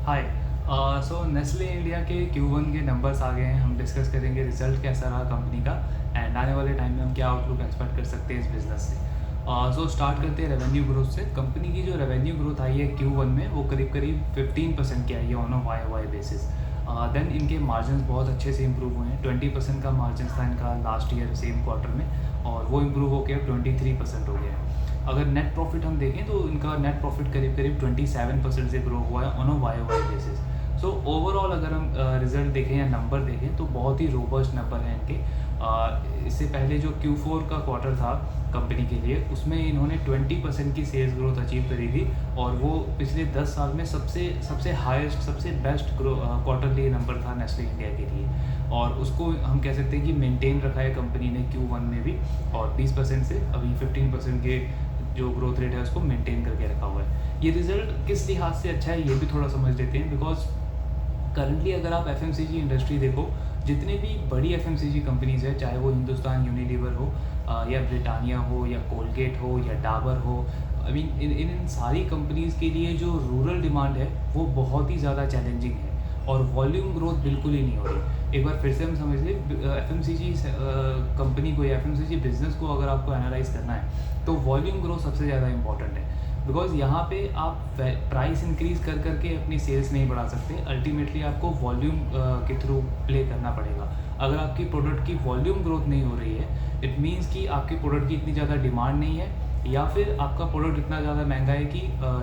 हाय। सो Nestle India के Q1 के numbers आ गए हैं। हम डिस्कस करेंगे रिजल्ट कैसा रहा कंपनी का एंड आने वाले टाइम में हम क्या आउटलुक एक्सपेक्ट कर सकते हैं इस बिज़नेस से। सो स्टार्ट करते हैं रेवेन्यू ग्रोथ से। कंपनी की जो रेवेन्यू ग्रोथ आई है Q1 में वो करीब करीब 15% की आई है on a Y basis. Then इनके मार्जिन बहुत अच्छे से इंप्रूव हुए हैं। 20% का मार्जिन था इनका लास्ट ईयर सेम क्वार्टर में और वो इंप्रूव होकर 23% हो गया है। अगर नेट प्रॉफिट हम देखें तो इनका नेट प्रॉफिट करीब करीब 27% से ग्रो हुआ है on a Y basis. So overall अगर हम रिजल्ट देखें या नंबर देखें तो बहुत ही रोबस्ट नंबर हैं इनके। इससे पहले जो Q4 का क्वार्टर था कंपनी के लिए उसमें इन्होंने 20% की सेल्स ग्रोथ अचीव करी थी और वो पिछले 10 साल में सबसे सबसे हाईएस्ट सबसे बेस्ट क्वार्टरली नंबर था नेस्ले इंडिया के लिए। और उसको हम कह सकते हैं कि मेंटेन रखा है कंपनी ने Q1 में भी और 20% से अभी 15% के जो ग्रोथ रेट है उसको मेंटेन करके रखा हुआ है। ये रिजल्ट किस लिहाज से अच्छा है ये भी थोड़ा समझ लेते हैं। बिकॉज करंटली अगर आप FMCG इंडस्ट्री देखो, जितने भी बड़ी FMCG कंपनीज है, चाहे वो हिंदुस्तान यूनिलीवर हो या ब्रिटानिया हो या कोलगेट हो या डाबर हो, आई मीन इन सारी कंपनीज़ के लिए जो रूरल डिमांड है वो बहुत ही ज़्यादा चैलेंजिंग है और वॉल्यूम ग्रोथ बिल्कुल ही नहीं हो रही। एक बार फिर से हम समझ लें, FMCG कंपनी को या FMCG बिजनेस को अगर आपको एनालाइज करना है तो वॉल्यूम ग्रोथ सबसे ज़्यादा इंपॉर्टेंट है। बिकॉज यहाँ पे आप प्राइस इंक्रीज़ कर करके अपनी सेल्स नहीं बढ़ा सकते। अल्टीमेटली आपको वॉल्यूम के थ्रू प्ले करना पड़ेगा। अगर आपकी प्रोडक्ट की वॉल्यूम ग्रोथ नहीं हो रही है, इट मीन्स कि आपके प्रोडक्ट की इतनी ज़्यादा डिमांड नहीं है या फिर आपका प्रोडक्ट इतना ज़्यादा महंगा है कि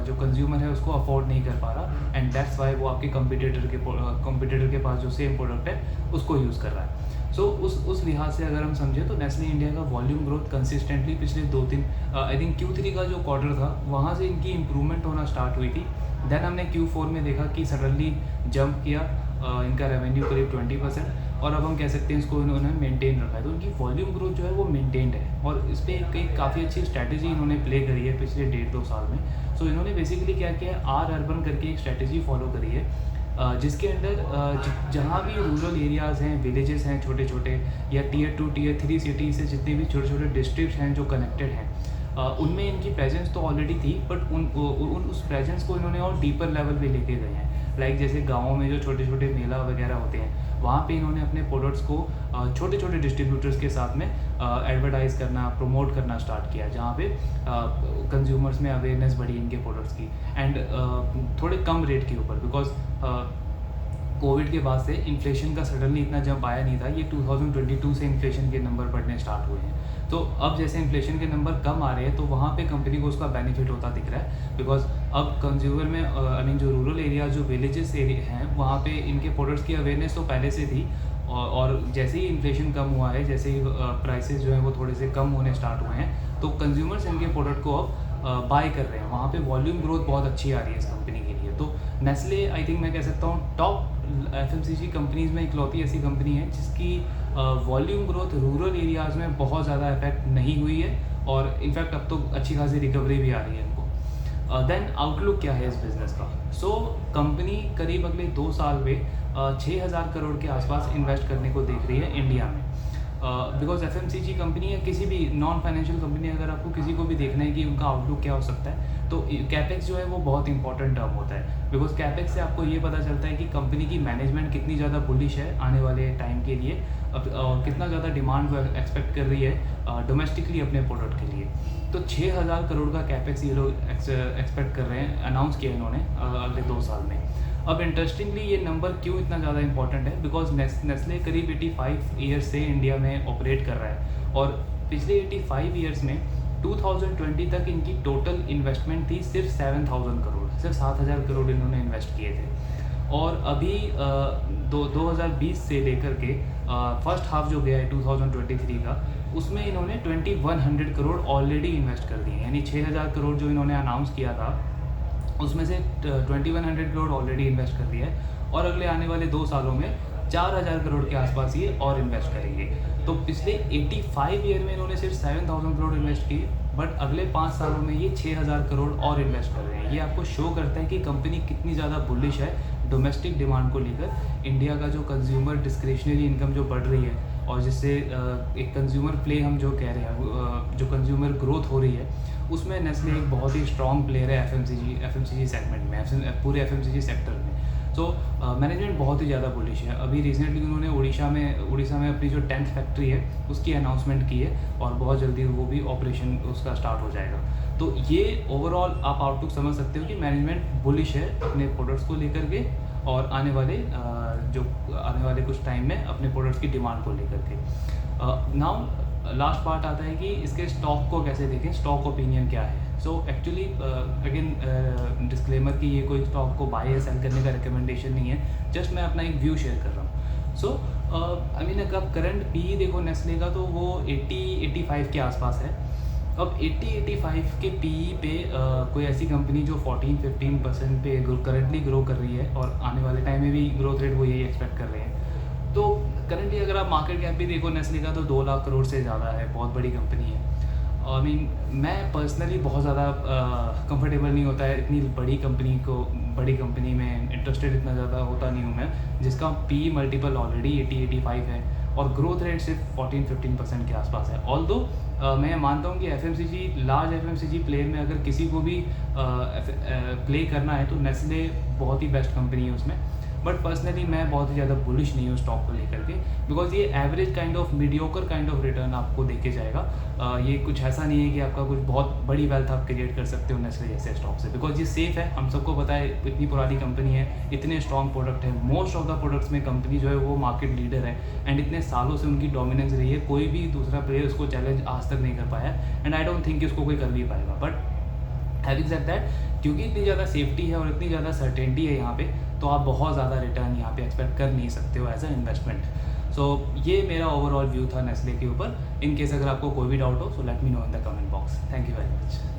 जो कंज्यूमर है उसको अफोर्ड नहीं कर पा रहा एंड दैट्स वाई वो आपके कंपटीटर के पास जो सेम प्रोडक्ट है उसको यूज़ कर रहा है। सो उस लिहाज से अगर हम समझे तो नेस्ले इंडिया का वॉल्यूम ग्रोथ कंसिस्टेंटली पिछले 2-3 आई थिंक Q3 का जो क्वार्टर था वहाँ से इनकी इंप्रूवमेंट होना स्टार्ट हुई थी। देन हमने Q4 में देखा कि सडनली जंप किया इनका रेवेन्यू करीब 20% और अब हम कह सकते हैं इसको इन्होंने मेंटेन रखा है। तो उनकी वॉल्यूम ग्रोथ जो है वो मेंटेन्ड है और इस पर एक काफ़ी अच्छी स्ट्रैटेजी इन्होंने प्ले करी है पिछले 1.5-2 साल में। सो इन्होंने बेसिकली क्या किया है, आर अर्बन करके एक स्ट्रैटेजी फॉलो करी है जिसके अंदर जहाँ भी रूरल एरियाज़ हैं, विलेजेस हैं छोटे छोटे या Tier 2 Tier 3 सिटी से जितने भी छोटे छोटे डिस्ट्रिक्ट हैं जो कनेक्टेड हैं, उनमें इनकी प्रेजेंस तो ऑलरेडी थी बट उस प्रेजेंस को इन्होंने और डीपर लेवल पे लेके गए हैं। लाइक जैसे गाँवों में जो छोटे छोटे मेला वगैरह होते हैं वहाँ पे इन्होंने अपने प्रोडक्ट्स को छोटे छोटे डिस्ट्रीब्यूटर्स के साथ में एडवर्टाइज़ करना, प्रमोट करना स्टार्ट किया, जहाँ पे कंज्यूमर्स में अवेयरनेस बढ़ी इनके प्रोडक्ट्स की एंड थोड़े कम रेट के ऊपर। बिकॉज कोविड के बाद से इन्फ्लेशन का सडनली इतना जंप आया नहीं था। ये 2022 से इन्फ्लेशन के नंबर बढ़ने स्टार्ट हुए हैं। तो अब जैसे इन्फ्लेशन के नंबर कम आ रहे हैं तो वहाँ पे कंपनी को उसका बेनिफिट होता दिख रहा है। बिकॉज अब कंज्यूमर में आई मीन जो रूरल एरिया जो विलेजेस एरिया हैं वहाँ पे इनके प्रोडक्ट्स की अवेयरनेस तो पहले से थी और जैसे ही इन्फ्लेशन कम हुआ है, जैसे ही प्राइसेस जो हैं वो थोड़े से कम होने स्टार्ट हुए हैं तो कंज्यूमर्स इनके प्रोडक्ट को अब बाय कर रहे हैं। वहाँ पे वॉल्यूम ग्रोथ बहुत अच्छी आ रही है इस कंपनी के लिए। तो नेस्ले आई थिंक मैं कह सकता हूँ टॉप FMCG कंपनीज़ में इकलौती ऐसी कंपनी है जिसकी वॉल्यूम ग्रोथ रूरल एरियाज़ में बहुत ज़्यादा इफेक्ट नहीं हुई है और इनफैक्ट अब तो अच्छी खासी रिकवरी भी आ रही है इनको। देन आउटलुक क्या है इस बिज़नेस का? सो कंपनी करीब अगले 2 साल में 6,000 करोड़ के आसपास इन्वेस्ट करने को देख रही है इंडिया में। बिकॉज FMCG कंपनी या किसी भी नॉन फाइनेंशियल कंपनी अगर आपको किसी को भी देखना है कि उनका आउटलुक क्या हो सकता है तो कैपेक्स जो है वो बहुत इंपॉर्टेंट टर्म होता है। बिकॉज कैपेक्स से आपको ये पता चलता है कि कंपनी की मैनेजमेंट कितनी ज़्यादा बुलिश है आने वाले टाइम के लिए और कितना ज़्यादा डिमांड वो एक्सपेक्ट कर रही है डोमेस्टिकली अपने प्रोडक्ट के लिए। तो 6,000 करोड़ का कैपेक्स ये लोग एक्सपेक्ट कर रहे हैं, अनाउंस किया इन्होंने अगले 2 साल में। अब इंटरेस्टिंगली ये नंबर क्यों इतना ज़्यादा इंपॉर्टेंट है? बिकॉज नेस्ले करीब 85 ईयर्स से इंडिया में ऑपरेट कर रहा है और पिछले 85 ईयर्स में 2020 तक इनकी टोटल इन्वेस्टमेंट थी सिर्फ 7,000 करोड़, सिर्फ 7,000 करोड़ इन्होंने इन्वेस्ट किए थे। और अभी 2020 से लेकर के फर्स्ट हाफ जो गया है 2023 का, उसमें इन्होंने 2,100 करोड़ ऑलरेडी इन्वेस्ट कर दिए। यानी 6,000 करोड़ जो इन्होंने अनाउंस किया था उसमें से 2,100 करोड़ ऑलरेडी इन्वेस्ट कर दिया है और अगले आने वाले 2 सालों में 4,000 करोड़ के आसपास ये और इन्वेस्ट करेंगे। तो पिछले 85 ईयर में इन्होंने सिर्फ 7,000 करोड़ इन्वेस्ट किए बट अगले 5 सालों में ये 6,000 करोड़ और इन्वेस्ट कर रहे हैं। ये आपको शो करता है कि कंपनी कितनी ज़्यादा बुलिश है डोमेस्टिक डिमांड को लेकर। इंडिया का जो कंज्यूमर डिस्क्रिशनरी इनकम जो बढ़ रही है और जिससे एक कंज्यूमर प्ले हम जो कह रहे हैं, जो कंज्यूमर ग्रोथ हो रही है, उसमें नेस्ले एक बहुत ही स्ट्रॉन्ग प्लेयर है FMCG सेगमेंट में, पूरे FMCG सेक्टर में। सो मैनेजमेंट बहुत ही ज़्यादा बुलिश है। अभी रिसेंटली उन्होंने उड़ीसा में अपनी जो 10th फैक्ट्री है उसकी अनाउंसमेंट की है और बहुत जल्दी वो भी ऑपरेशन उसका स्टार्ट हो जाएगा। तो ये ओवरऑल आप आउटलुक समझ सकते हो कि मैनेजमेंट बुलिश है अपने प्रोडक्ट्स को लेकर के और आने वाले कुछ टाइम में अपने प्रोडक्ट्स की डिमांड को लेकर के। नाउ लास्ट पार्ट आता है कि इसके स्टॉक को कैसे देखें, स्टॉक ओपिनियन क्या है। सो एक्चुअली अगेन डिस्क्लेमर कि ये कोई स्टॉक को बाय या सेल करने का रिकमेंडेशन नहीं है, जस्ट मैं अपना एक व्यू शेयर कर रहा हूँ। सो आई मीन अगर करंट पी देखो नेस्ले का तो वो 80-85 के आसपास है। अब 80-85 के पी पे कोई ऐसी कंपनी जो 14-15% पे करंटली ग्रो कर रही है और आने वाले टाइम में भी ग्रोथ रेट वो यही एक्सपेक्ट कर रहे हैं। तो करंटली अगर आप मार्केट कैप भी देखो नेस्ले का तो 2 लाख करोड़ से ज़्यादा है, बहुत बड़ी कंपनी है। आई मीन मैं पर्सनली बहुत ज़्यादा कंफर्टेबल नहीं होता है इतनी बड़ी कंपनी में इंटरेस्टेड इतना ज़्यादा होता नहीं हूँ मैं, जिसका पी मल्टीपल ऑलरेडी 80-85 है और ग्रोथ रेट सिर्फ 14-15% के आसपास है। ऑल्दो मैं मानता हूँ कि लार्ज एफएमसीजी प्लेयर में अगर किसी को भी प्ले करना है तो नेस्ले बहुत ही बेस्ट कंपनी है उसमें। बट पर्सनली मैं बहुत ही ज़्यादा बुलिश नहीं हूँ स्टॉक को लेकर के, बिकॉज ये average kind of mediocre kind of return आपको देके जाएगा। ये कुछ ऐसा नहीं है कि आपका कुछ बहुत बड़ी वेल्थ आप क्रिएट कर सकते हो नेस्ले जैसे स्टॉक से, बिकॉज ये सेफ है। हम सबको पता है इतनी पुरानी कंपनी है, इतने स्ट्रॉन्ग प्रोडक्ट है, मोस्ट ऑफ द प्रोडक्ट्स में कंपनी जो है वो मार्केट लीडर है एंड इतने सालों से उनकी डोमिनेंस रही है, कोई भी दूसरा प्लेयर उसको चैलेंज आज तक नहीं कर पाया एंड आई डोंट थिंक कि उसको कोई कर भी पाएगा। बट हैविंग सेड दैट, क्योंकि इतनी ज़्यादा सेफ्टी है और इतनी ज़्यादा सर्टेनिटी है यहाँ पे, तो आप बहुत ज़्यादा रिटर्न यहाँ पे एक्सपेक्ट कर नहीं सकते हो एज अ इन्वेस्टमेंट। सो ये मेरा ओवरऑल व्यू था नेस्ले के ऊपर। इन केस अगर आपको कोई भी डाउट हो so let me know in the comment box. Thank you very much.